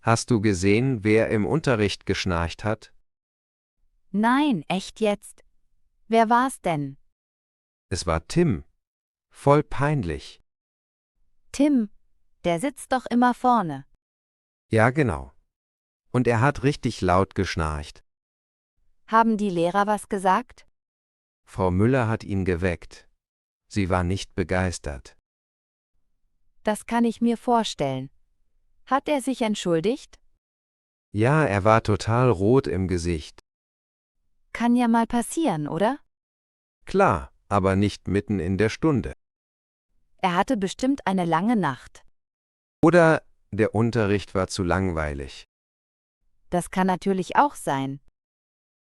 Hast du gesehen, wer im Unterricht geschnarcht hat? Nein, echt jetzt? Wer war's denn? Es war Tim. Voll peinlich. Tim, der sitzt doch immer vorne. Ja, genau. Und er hat richtig laut geschnarcht. Haben die Lehrer was gesagt? Frau Müller hat ihn geweckt. Sie war nicht begeistert. Das kann ich mir vorstellen. Hat er sich entschuldigt? Ja, er war total rot im Gesicht. Kann ja mal passieren, oder? Klar, aber nicht mitten in der Stunde. Er hatte bestimmt eine lange Nacht. Oder der Unterricht war zu langweilig. Das kann natürlich auch sein.